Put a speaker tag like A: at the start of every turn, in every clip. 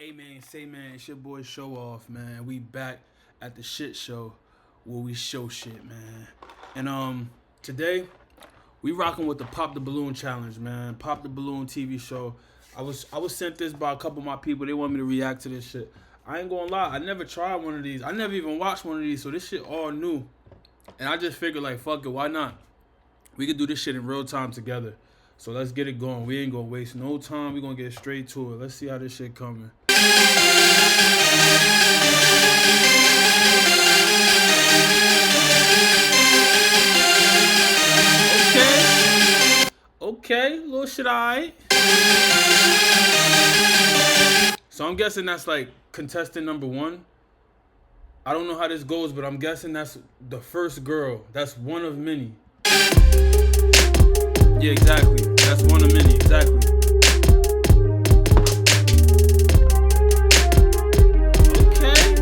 A: Hey man, say man, it's your boy Show Off, man. We back at the shit show where we show shit, man. And today we rocking with the Pop the Balloon challenge, man. Pop the Balloon TV show. I was sent this by a couple of my people. They want me to react to this shit. I ain't gonna lie, I never tried one of these. I never even watched one of these, so this shit all new. And I just figured like fuck it, why not? We could do this shit in real time together. So let's get it going. We ain't gonna waste no time. We gonna get straight to it. Let's see how this shit coming. Okay, little shit, alright. So I'm guessing that's like contestant number one. I don't know how this goes, but I'm guessing that's the first girl. That's one of many. Yeah, exactly. That's one of many, exactly. Okay.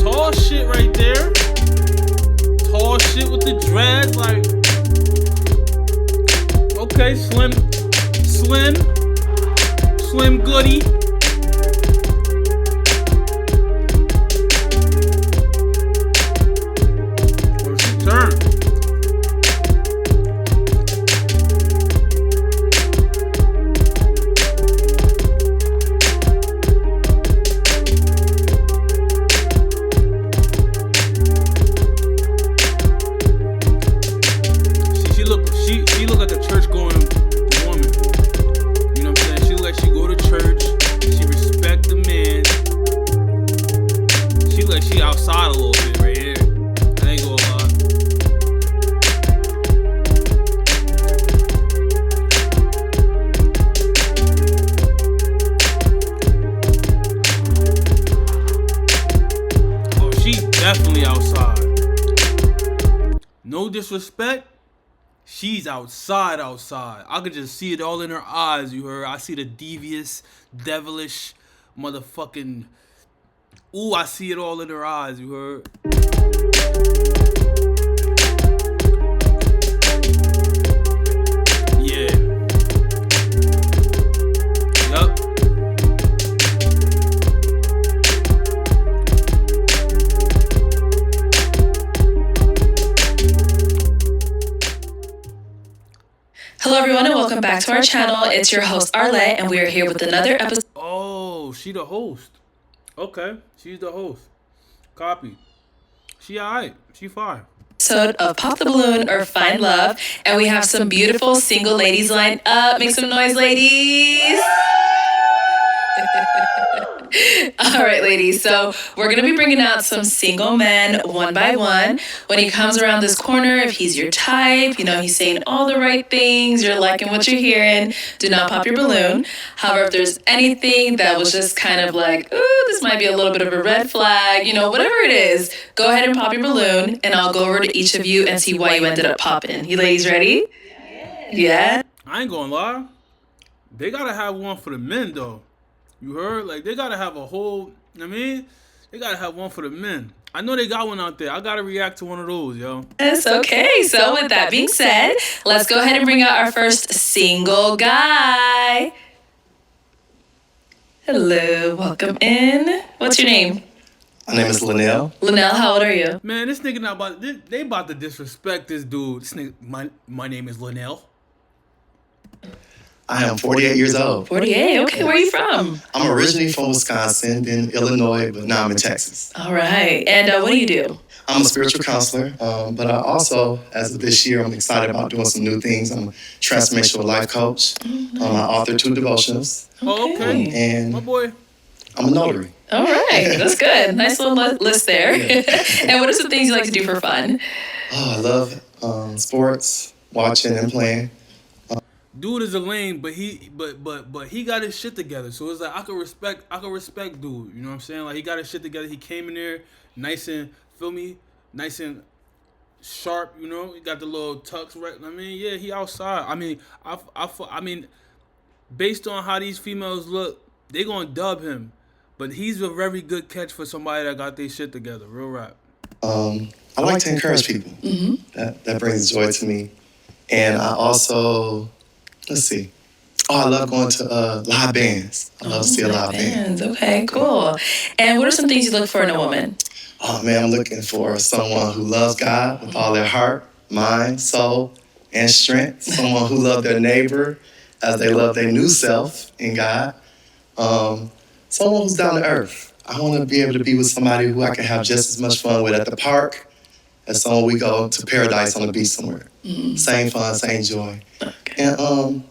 A: Tall shit right there. Tall shit with the dreads, like. Okay, Slim Goody. Where's she turn? She look like a church going woman. You know what I'm saying? She look like she go to church. She respect the man. She look like she outside a little bit right here. I ain't gonna lie. Oh, she definitely outside. No disrespect. She's outside. I could just see it all in her eyes, you heard? I see the devious, devilish, motherfucking... Ooh, I see it all in her eyes, you heard? Yeah. Yup.
B: Hello everyone and welcome back to our channel. It's your host Arlette and we are here with another episode.
A: Oh, she the host. Okay, she's the host. Copy. She alright. She fine.
B: Of Pop the Balloon or Find Love, and we have some beautiful single ladies lined up. Make some noise, ladies. All right, ladies. So we're going to be bringing out some single men one by one. When he comes around this corner, if he's your type, you know, he's saying all the right things, you're liking what you're hearing, do not pop your balloon. However, if there's anything that was just kind of like, ooh, this might be a little bit of a red flag, you know, whatever it is, go ahead and pop your balloon, and I'll go over to each of you and see why you ended up popping. You ladies ready? Yeah?
A: I ain't gonna lie. They gotta have one for the men, though. You heard? Like, they gotta have a whole... they gotta have one for the men. I know they got one out there. I gotta react to one of those, yo.
B: Yes, okay. So with that being said, let's go ahead and bring out our first single guy. Hello, welcome in. What's your name?
C: My name is Linnell.
B: Linnell, how old are you?
A: Man, this nigga not about... They about to disrespect this dude. This nigga... My name is Linnell.
C: I am 48 years old.
B: 48, okay. Where are you from?
C: I'm originally from Wisconsin, then Illinois, but now I'm in Texas.
B: All right. And what do you do?
C: I'm a spiritual counselor, but I also, as of this year, I'm excited about doing some new things. I'm a transformational life coach. I author 2 devotionals.
A: Oh, okay.
C: And
A: my boy.
C: I'm a notary.
B: All right. That's good. Nice little list there. Yeah. And what are some things you like to do for fun?
C: Oh, I love sports, watching and playing.
A: Dude is a lame, but he got his shit together. So it's like I can respect dude. You know what I'm saying? Like he got his shit together. He came in there nice and nice and sharp. You know, he got the little tucks right. I mean, yeah, he outside. I mean, based on how these females look, they gonna dub him. But he's a very good catch for somebody that got their shit together. Real rap.
C: I like to encourage people. Mm-hmm. That brings joy to me. And I also, let's see. Oh, I love going to live bands. I love to see a live band.
B: Okay, cool. And what are some things you look for in a woman?
C: Oh man, I'm looking for someone who loves God with all their heart, mind, soul, and strength. Someone who loves their neighbor as they love their new self in God. Someone who's down to earth. I want to be able to be with somebody who I can have just as much fun with at the park as someone we go to paradise on the beach somewhere. Same fun, same joy. And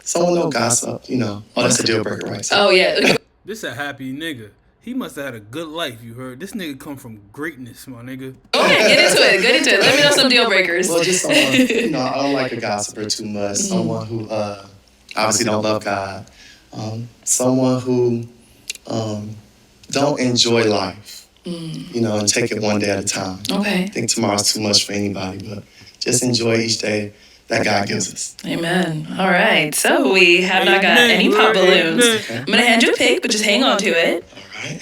C: someone no gossip, you know. Oh, that's a deal breaker, right?
B: Oh, yeah.
A: This a happy nigga. He must have had a good life, you heard. This nigga come from greatness, my nigga.
B: Okay, get into it. Get into it. Let me know some deal breakers.
C: Well, just someone, you know, I don't like a gossiper too much. Someone who obviously don't love God. Someone who don't enjoy life, you know, and take it one day at a time.
B: Okay.
C: I think tomorrow's too much for anybody, but just enjoy each day that God gives us.
B: Amen. All right. So we have not got any pop balloons. I'm going to hand you a pick, but just hang on to it.
C: All right.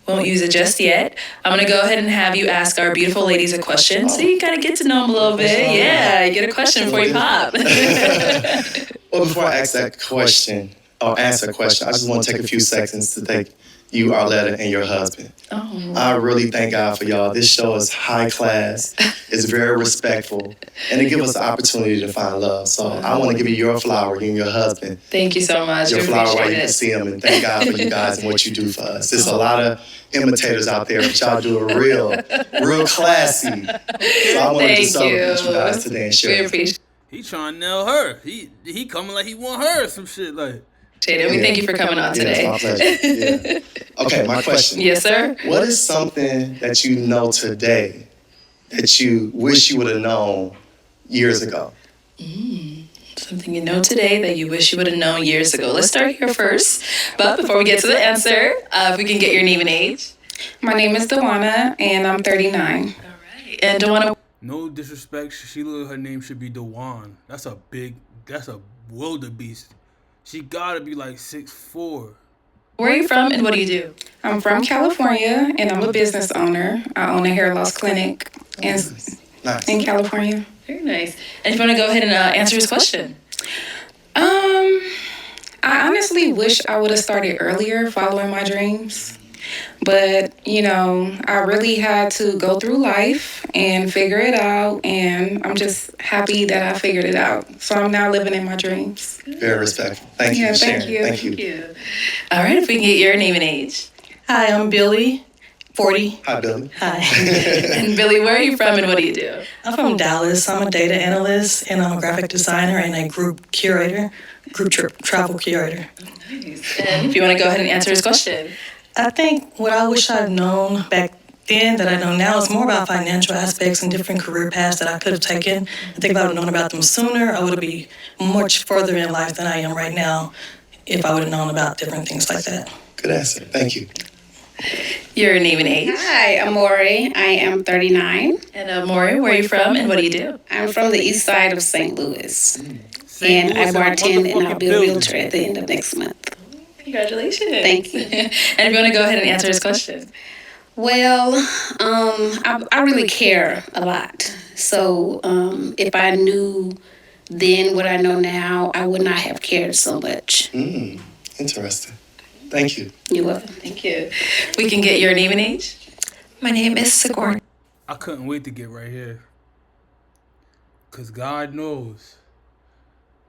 B: Won't use it just yet. I'm going to go ahead and have you ask our beautiful ladies a question so you kind of get to know them a little bit. Yeah, get a question before you pop.
C: Well, before I ask that question, or answer a question, I just want to take a few seconds to thank you, Arletta, and your husband.
B: Oh.
C: I really thank God for y'all. This show is high class. It's very respectful. And it gives us the opportunity to find love. So I want to give you your flower, you and your husband.
B: Thank you so much.
C: Your
B: We
C: flower while
B: appreciate
C: you can
B: it.
C: see them. And thank God for you guys and what you do for us. There's a lot of imitators out there, but y'all do it real classy. So I wanted to
B: Thank
C: celebrate
B: you.
C: you guys today and
B: We
C: share.
B: appreciate
A: He trying to nail her. He coming like he want her or some shit like.
B: it. We thank you for coming on
C: Yeah,
B: today.
C: it's my pleasure. Yeah. Okay, my question.
B: Yes, sir.
C: What is something that you know today that you wish you would have known years ago?
B: Something you know today that you wish you would have known years ago. Let's start here first. But before we get to the answer, if we can get your name and age.
D: My name is Dewana, and I'm 39.
B: All right. And Dewana,
A: No disrespect, Sheila, her name should be Dewan. That's a wildebeest. She gotta be like 6'4".
B: where are you from and what do you do?
D: I'm from California, and I'm a business owner. I own a hair loss clinic in
C: Nice.
D: California.
B: Very nice. And if you want to go ahead and answer his question.
D: I honestly wish I would have started earlier following my dreams. But, you know, I really had to go through life and figure it out. And I'm just happy that I figured it out. So I'm now living in my dreams.
C: Very respectful. Thank you
D: Yeah,
C: for
D: thank
C: sharing.
D: you.
C: Thank you.
B: Thank you. All right. If we can get your name and age.
E: Hi, I'm Billy, 40.
C: Hi, Billy.
E: Hi.
B: And Billy, where are you from and what do you do?
E: I'm from Dallas. I'm a data analyst and I'm a graphic designer and a group curator, travel curator.
B: And if you want to go ahead and answer his question.
E: I think what I wish I'd known back then that I know now is more about financial aspects and different career paths that I could have taken. I think if I would have known about them sooner, I would be much further in life than I am right now if I would have known about different things like that.
C: Good answer. Thank you.
B: Your name and age.
D: Hi, I'm Maury. I am 39.
B: And Maury, where are you from and what do you do?
D: I'm from the east side of St. Louis.
A: St.
D: And I
A: Louis,
D: bartend and I'll be a
A: motherfucking
D: realtor at the end of next month.
B: Congratulations.
D: Thank you.
B: And if you want to go ahead and answer his question.
D: Well, I really care a lot. So if I knew then what I know now, I would not have cared so much.
C: Interesting. Thank you.
D: You're welcome.
B: Thank you. We can get your name and age.
F: My name is Sigourney.
A: I couldn't wait to get right here. Cause God knows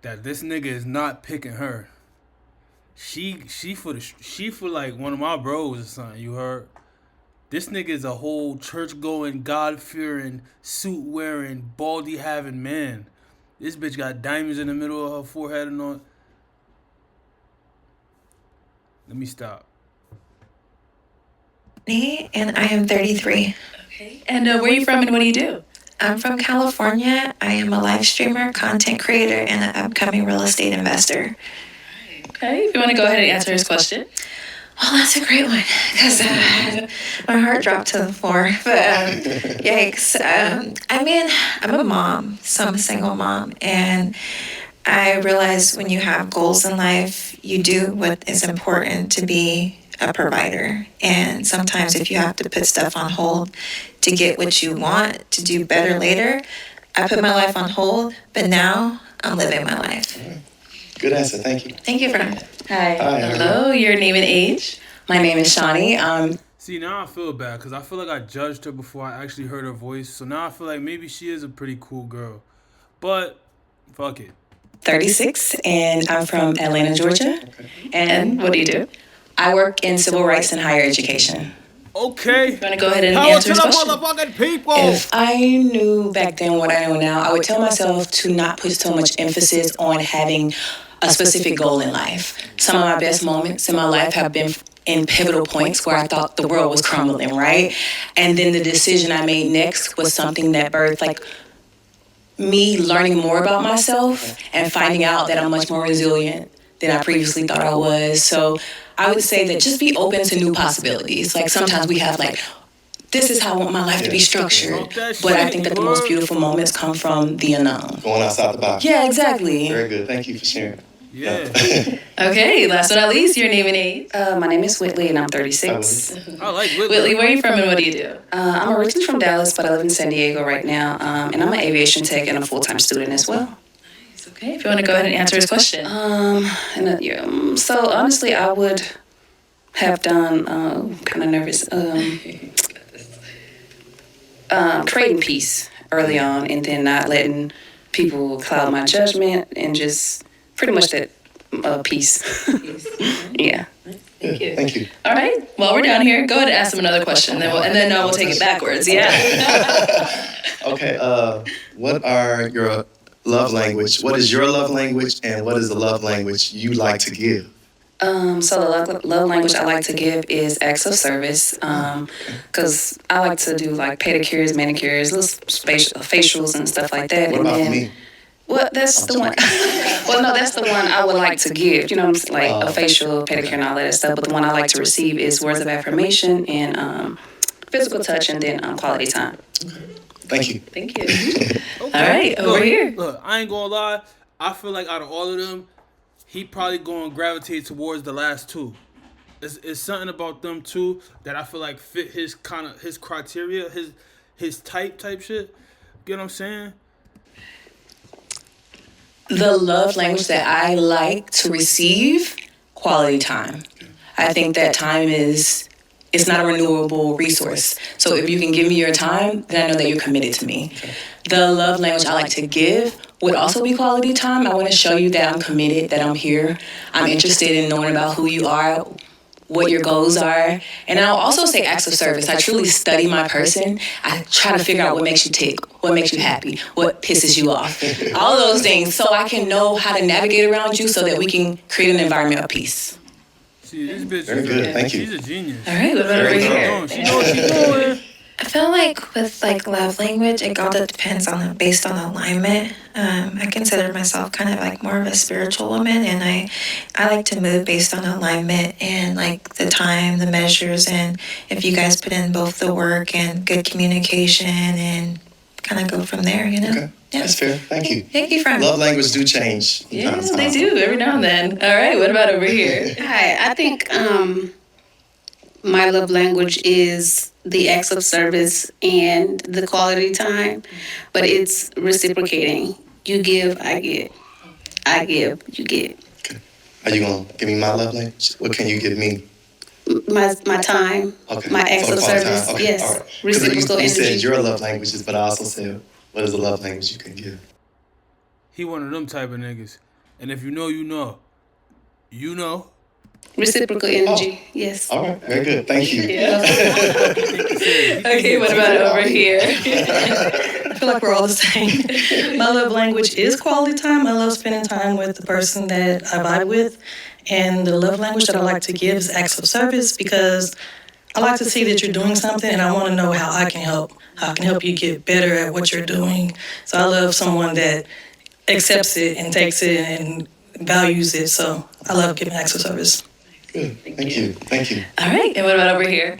A: that this nigga is not picking her. She for like one of my bros or something, you heard? This nigga is a whole church going, God fearing, suit wearing, baldy having man. This bitch got diamonds in the middle of her forehead and all. Let me stop.
F: And I am 33.
B: Okay. And where are you from and what do you do?
F: I'm from California. I am a live streamer, content creator, and an upcoming real estate investor.
B: Okay. If you want to go ahead and answer his question.
F: Well, that's a great one because my heart dropped to the floor. But yikes. I mean, I'm a mom, so I'm a single mom. And I realize when you have goals in life, you do what is important to be a provider. And sometimes if you have to put stuff on hold to get what you want, to do better later, I put my life on hold, but now I'm living my life.
C: Good answer. Thank you.
F: Thank you, friend.
B: Hi.
C: Hi,
B: Hello, your name and age?
G: My name is Shawnee.
A: See, now I feel bad because I feel like I judged her before I actually heard her voice. So now I feel like maybe she is a pretty cool girl. But fuck it.
G: 36 and I'm from Atlanta, Georgia.
B: And what do you do?
G: I work in civil rights and higher education.
A: Okay.
B: You want to go ahead and
A: Power
B: answer
A: to
B: his
A: the
B: question?
A: motherfucking people.
G: If I knew back then what I know now, I would tell myself to not put so much emphasis on having a specific goal in life. Some of my best moments in my life have been in pivotal points where I thought the world was crumbling, right? And then the decision I made next was something that birthed like me learning more about myself and finding out that I'm much more resilient than I previously thought I was. So I would say that just be open to new possibilities. Like sometimes we have like, this is how I want my life to be structured. But I think that the most beautiful moments come from the unknown.
C: Going outside the box.
G: Yeah, exactly.
C: Very good. Thank you for sharing.
A: Yeah.
B: Okay, last but not least, your name and age.
D: My name is Whitley, and I'm 36.
A: I like Whitley.
B: Whitley, where are you from and what do you do?
D: I'm originally from Dallas, but I live in San Diego right now, and I'm an aviation tech and a full-time student as well.
B: It's okay, if you want to go ahead and answer his question.
D: So honestly, I would have done kind of nervous trading peace early on, and then not letting people cloud my judgment, and just pretty much that peace. Yeah.
B: Thank you.
C: Thank you.
B: All right, while we're down here, go ahead and ask him another question, and then we'll take it backwards. Yeah.
C: Okay. What are your love language? What is your love language, and what is the love language you like to give?
D: So the love language I like to give is acts of service, because I like to do like pedicures, manicures, little facials and stuff like that.
C: What
D: and
C: about
D: then,
C: me?
D: Well, that's the one. Well, no, that's the one I would like to give. You know, what I'm saying? Like a facial, pedicure, and all that stuff. But the one I like to receive is words of affirmation and physical touch, and then quality time.
C: Thank you.
B: Thank you. All right, over here.
A: Look, I ain't gonna lie. I feel like out of all of them, he probably gonna gravitate towards the last two. It's something about them two that I feel like fit his criteria, his type shit. Get what I'm saying?
G: The love language that I like to receive, quality time. I think that time it's not a renewable resource. So if you can give me your time, then I know that you're committed to me. The love language I like to give would also be quality time. I want to show you that I'm committed, that I'm here. I'm interested in knowing about who you are, what your goals are. And I'll also say acts of service. I truly study my person. I try to figure out what makes you tick, what makes you happy, what pisses you off. All those things, so I can know how to navigate around you so that we can create an environment of peace.
A: See, this bitch
C: Very good. Thank you.
A: She's a genius.
B: All right, what about over
C: Very
B: here?
A: She knows what she's doing.
F: I feel like with like love language, it all depends on based on alignment. I consider myself kind of like more of a spiritual woman, and I like to move based on alignment and like the time, the measures, and if you guys put in both the work and good communication and kind of go from there, you know.
C: Okay.
F: Yeah.
C: That's fair. Thank you.
F: Thank you, friend.
C: Love language do change. from
B: Yeah,
C: time to
B: they
C: time.
B: do every now and then. All right, what about over here?
H: Hi, I think my love language is the acts of service and the quality time, but it's reciprocating. You give, I get. I give, you get.
C: Are you gonna give me my love language? What can you give me?
H: My time,
C: Okay.
H: my acts
C: So
H: of
C: quality
H: service,
C: time. Okay.
H: yes.
C: All right. 'Cause
H: Reciprocal
C: you said
H: energy.
C: your love languages, but I also said, what is the love language you can give?
A: He one of them type of niggas. And if you know, you know. You know.
H: Reciprocal energy, yes.
C: All right. Very good. Thank you.
B: Okay, what about over here?
E: I feel like we're all the same. My love language is quality time. I love spending time with the person that I vibe with. And the love language that I like to give is acts of service, because I like to see that you're doing something and I want to know how I can help. How I can help you get better at what you're doing. So I love someone that accepts it and takes it and values it. So I love giving acts of service.
C: Good. Thank you. Thank you.
B: All right, and what about over here?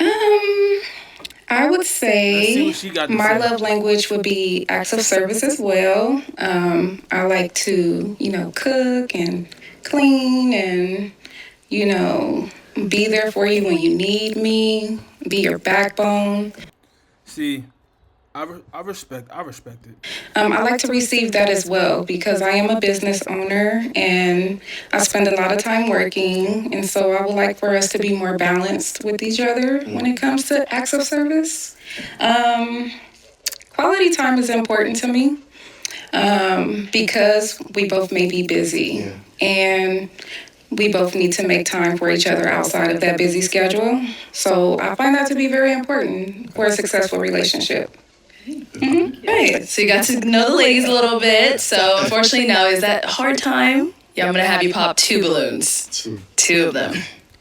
D: I would
A: Let's see
D: say
A: what she got to
D: my
A: say.
D: love language would be acts of service as well. I like to, cook and clean and, be there for you when you need me, be your backbone.
A: See, I respect it.
D: I like to receive that as well because I am a business owner and I spend a lot of time working. And so I would like for us to be more balanced with each other when it comes to acts of service. Um, Quality time is important to me because we both may be busy.
C: Yeah.
D: And we both need to make time for each other outside of that busy schedule. So I find that to be very important for a successful relationship.
B: Right. So you got to know the ladies a little bit. So unfortunately now is that hard time. Yeah, I'm gonna have you pop 2 balloons. Two of them.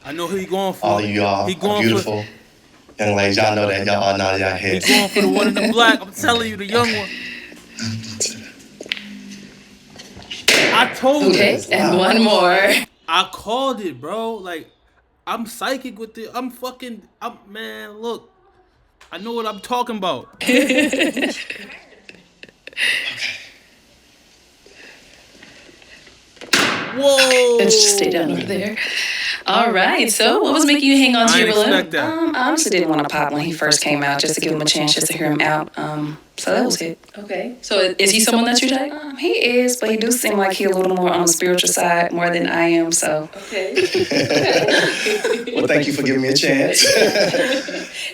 A: I know who he going for.
C: All of y'all
A: He
C: are
A: going
C: beautiful. Young ladies, y'all know that. Y'all are not y'all
A: He
C: heads.
A: going for the one in the black. I'm telling you, the young one. I told you.
B: Okay, and one more.
A: I called it, bro. Like, I'm psychic with it. Man, look. I know what I'm talking about. Whoa.
B: Let's just stay down over there. All right. So what was making you hang on to
A: I
B: your
A: didn't
B: balloon?
A: expect that.
D: I honestly didn't want to pop when he first came out, just to give him a chance, just to hear him out. So that was it.
B: Okay. So is he someone that's your type?
D: He is, but he do seem like he a little more on the spiritual side more than I am. So
B: Okay.
C: Well, thank you for giving me a chance.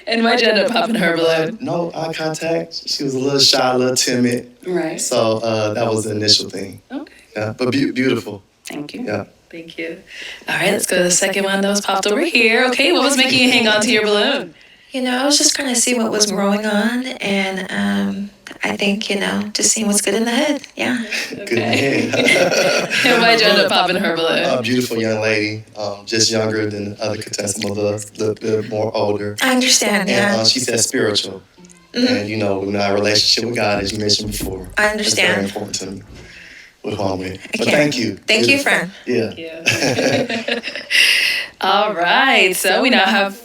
B: And why'd you end up popping her balloon?
C: No eye contact. She was a little shy, a little timid.
B: Right.
C: So that was the initial thing.
B: Okay.
C: Yeah, but beautiful.
D: thank you.
C: Yeah.
B: Thank you. All right, let's go to the second one that was popped over here. Okay, what was making you hang on to your balloon?
F: You know, I was just trying to see what was growing on, and I think, just seeing what's good in the head. Yeah.
C: Good head.
B: And why'd you end up popping her balloon?
C: A beautiful young lady, just younger than the other contestants, a little bit more older.
F: I understand, yeah.
C: And she said spiritual. And, in our relationship with God, as you mentioned before.
F: I understand.
C: It's very important to me. With who I'm with. But
F: Okay.
C: thank you.
F: Thank you, friend.
C: Yeah.
B: All right, so we now have.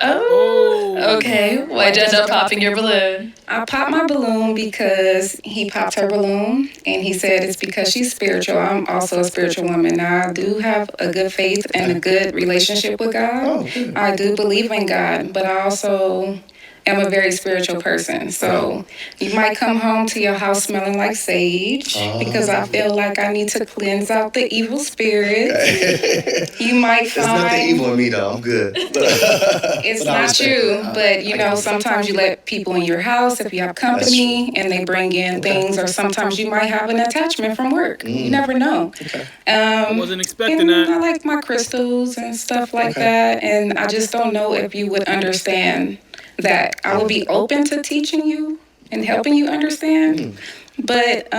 B: Oh, okay. Why'd you end up popping your balloon?
D: I popped my balloon because he popped her balloon, and he said it's because she's spiritual. I'm also a spiritual woman. Now, I do have a good faith and a good relationship with God.
C: Oh, good.
D: I do believe in God, but I also am a very spiritual person. So you might come home to your house smelling like sage because I feel like I need to cleanse out the evil spirits. You might
C: There's nothing
D: find
C: evil in me, though. I'm good.
D: it's
C: But I
D: not
C: respect
D: you,
C: it.
D: but
C: I get it.
D: sometimes you let people in your house if you have company and they bring in things, or sometimes you might have an attachment from work. You never know.
A: I wasn't expecting
D: And
A: that.
D: I like my crystals and stuff like that, and I just don't know if you would understand that. I would be open to teaching you and helping you understand, but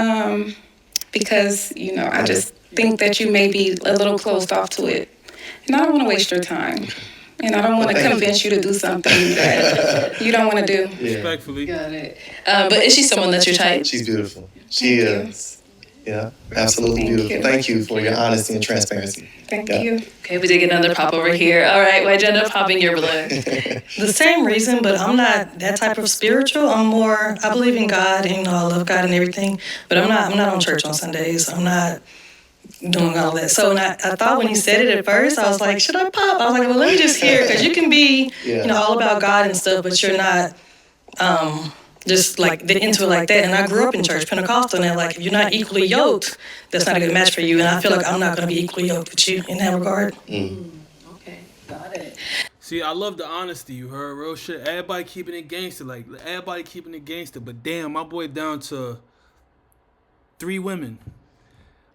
D: because I just think that you may be a little closed off to it, and I don't want to waste your time, and I don't want to convince you to do something that you don't want to do.
C: Yeah.
A: Respectfully.
B: Got it. But is she someone that's your type?
C: She's beautiful. She is. Yeah, absolutely
D: Thank
C: beautiful.
D: you.
C: Thank you for your honesty and transparency.
D: Thank
C: Yeah.
D: you.
B: Okay, we did get another pop over here. All right, why'd you end up popping your balloon?
E: The same reason, but I'm not that type of spiritual. I believe in God and I love God and everything, but I'm not on church on Sundays. I'm not doing all that. So when I thought when he said it at first, I was like, should I pop? I was like, well, let me just hear, because you can be, all about God and stuff, but you're not just like into it like that. And I grew up in church, Pentecostal, and like, if you're not equally yoked, that's not a good match for you. And I feel like I'm not going to be equally yoked with you in that regard.
B: Okay, got it.
A: See, I love the honesty. You heard real shit. Everybody keeping it gangster, But damn, my boy down to 3 women.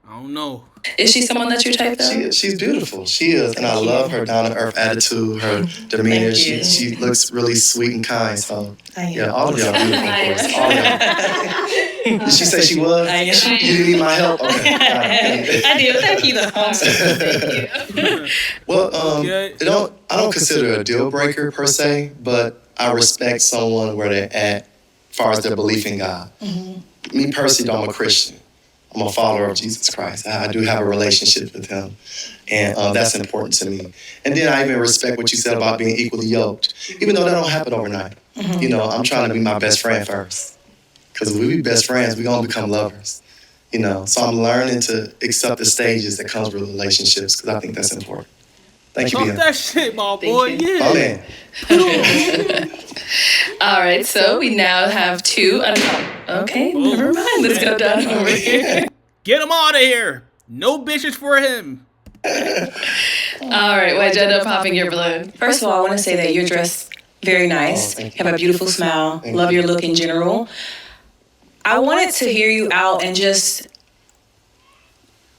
A: I don't know.
B: Is she someone that's your type though?
C: She's beautiful. She is, and I love her down to earth attitude, her demeanor.
E: Thank you.
C: She looks really sweet and kind. So
E: I am.
C: all of y'all beautiful, of course. All y'all. Did she say she was?
E: I am.
C: You didn't need my help. Okay.
E: I did. Thank you, though.
C: Well,
A: Okay.
C: I don't consider it a deal breaker per se, but I respect someone where they're at, as far as their belief in God. Me personally, though, I'm a Christian. I'm a follower of Jesus Christ. I do have a relationship with him, and that's important to me. And then I even respect what you said about being equally yoked, even though that don't happen overnight. I'm trying to be my best friend first, because if we be best friends, we're going to become lovers. So I'm learning to accept the stages that comes with relationships, because I think that's important. Thank you,
A: Talk
C: Dion.
A: that shit, my boy.
H: you.
A: Yeah.
C: Oh, man.
B: All right, so we now have two. Okay, never mind. Let's go down over here.
A: Get him out of here. No bitches for him.
B: All right, why'd you end up popping your balloon?
G: First of all, I want to say that you're dressed very nice.
C: thank
G: Have a beautiful smile.
C: Thank
G: Love
C: you.
G: your look in general. I wanted to hear you out and just,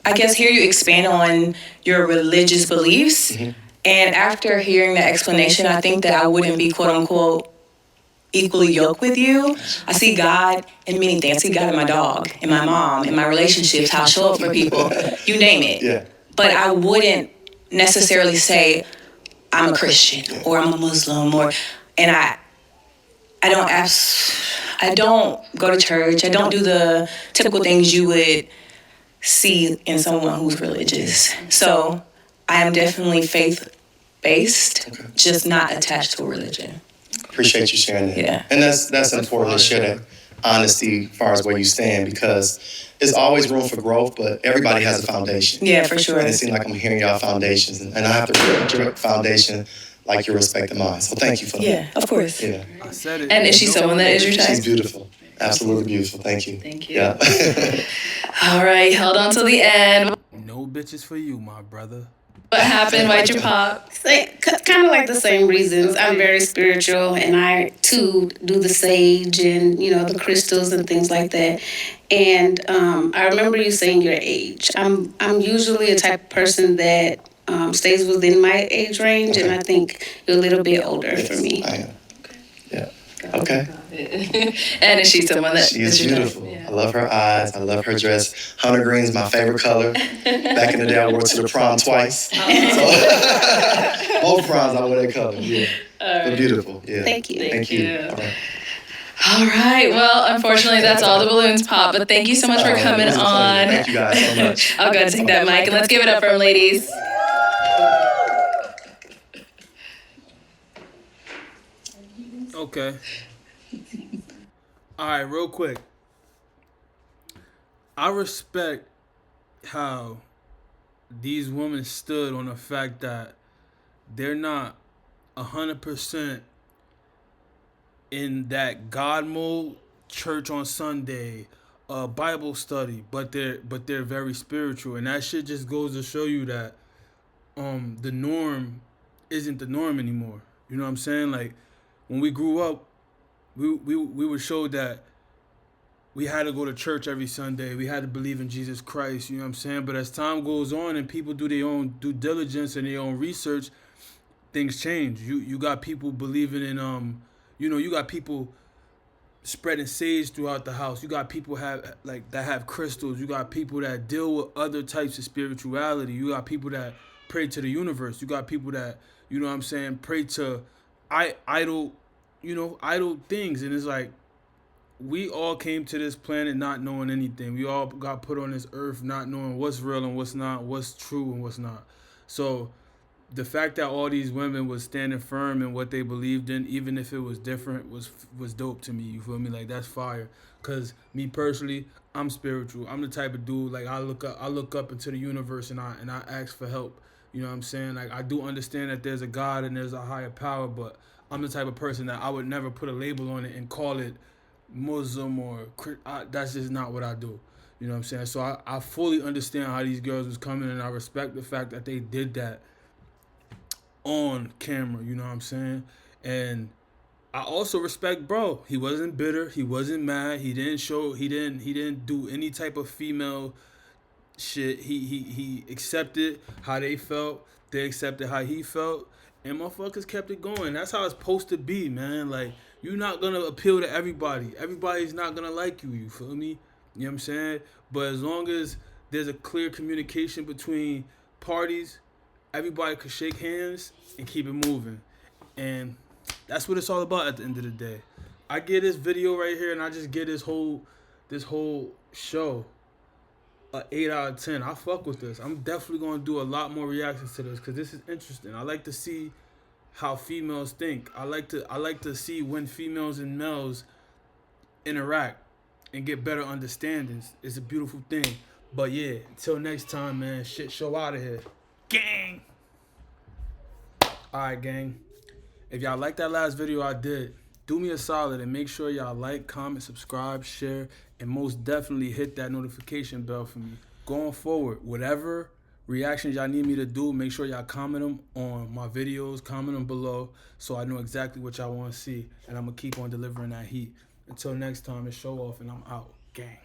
G: I guess, hear you expand on your religious beliefs. And after hearing that explanation, I think that I wouldn't be quote unquote equally yoked with you. I see God in many things. I see God in my dog, in my mom, in my relationships, how I show up for people, you name it.
C: Yeah.
G: But I wouldn't necessarily say I'm a Christian or I'm a Muslim and I don't go to church. I don't do the typical things you would see in someone who's religious. So I am definitely faith-based, just not attached to a religion.
C: Appreciate you sharing that.
G: Yeah.
C: And that's important to share that honesty as far as where you stand, because there's always room for growth, but everybody has a foundation.
G: Yeah, for sure.
C: And it seems like I'm hearing y'all foundations, and I have to respect your foundation like you respected mine. So thank you for that.
G: Yeah, of course.
C: Yeah.
A: I said it.
B: And is she someone that is your
C: She's
B: type?
C: beautiful. Absolutely beautiful. Thank you.
B: Thank you.
C: Yeah.
B: All right, held on to the end.
A: No bitches for you, my brother.
B: What happened? Why'd you pop?
H: Kind of like the same reasons. I'm very spiritual, and I too do the sage and the crystals and things like that. And I remember you saying your age. I'm usually a type of person that stays within my age range, and I think you're a little bit older for me.
C: I am. Yeah. Okay.
B: And is she someone that
C: She is
B: your type?
C: beautiful. I love her eyes. I love her dress. Hunter green is my favorite color. Back in the day, I wore it to the prom twice. So, both proms, I wear that color. Yeah. But beautiful. Yeah.
H: Thank you.
C: Thank you.
B: you.
C: All right.
B: All right. Well, unfortunately, that's all the balloons pop. But thank you so much for coming
C: It was a pleasure.
B: on.
C: Thank you guys so much.
B: I'll go and take that mic and let's give it up for 'em, ladies.
A: Okay. All right, real quick. I respect how these women stood on the fact that they're not 100% in that God mode, church on Sunday, Bible study, but they're very spiritual, and that shit just goes to show you that the norm isn't the norm anymore. You know what I'm saying? Like when we grew up, we were showed that we had to go to church every Sunday. We had to believe in Jesus Christ. You know what I'm saying? But as time goes on and people do their own due diligence and their own research, things change. You got people believing in you got people spreading sage throughout the house. You got people that have crystals. You got people that deal with other types of spirituality. You got people that pray to the universe. You got people that, you know what I'm saying, pray to idol things. And it's like, we all came to this planet not knowing anything. We all got put on this earth not knowing what's real and what's not, what's true and what's not. So the fact that all these women was standing firm in what they believed in, even if it was different, was dope to me. You feel me? Like, that's fire. Cause me personally, I'm spiritual. I'm the type of dude, like, I look up into the universe and I ask for help. You know what I'm saying? Like, I do understand that there's a God and there's a higher power, but I'm the type of person that I would never put a label on it and call it Muslim or that's just not what I do. You know what I'm saying? So I fully understand how these girls was coming, and I respect the fact that they did that on camera. You know what I'm saying? And I also respect bro. He wasn't bitter. He wasn't mad. He didn't do any type of female shit. He accepted how they felt. They accepted how he felt. And motherfuckers kept it going. That's how it's supposed to be, man. Like, you're not gonna appeal to everybody. Everybody's not gonna like you, you feel me? You know what I'm saying? But as long as there's a clear communication between parties, everybody could shake hands and keep it moving. And that's what it's all about at the end of the day. I get this video right here and I just get this whole show a 8 out of 10. I fuck with this. I'm definitely gonna do a lot more reactions to this because this is interesting. I like to see how females think. I like to see when females and males interact and get better understandings. It's a beautiful thing. But yeah, until next time, man. Shit show out of here. Gang. Alright, gang. If y'all like that last video I did, do me a solid and make sure y'all like, comment, subscribe, share, and most definitely hit that notification bell for me. Going forward, whatever reactions y'all need me to do, make sure y'all comment them on my videos, comment them below so I know exactly what y'all want to see, and I'm going to keep on delivering that heat. Until next time, it's Show Off, and I'm out. Gang.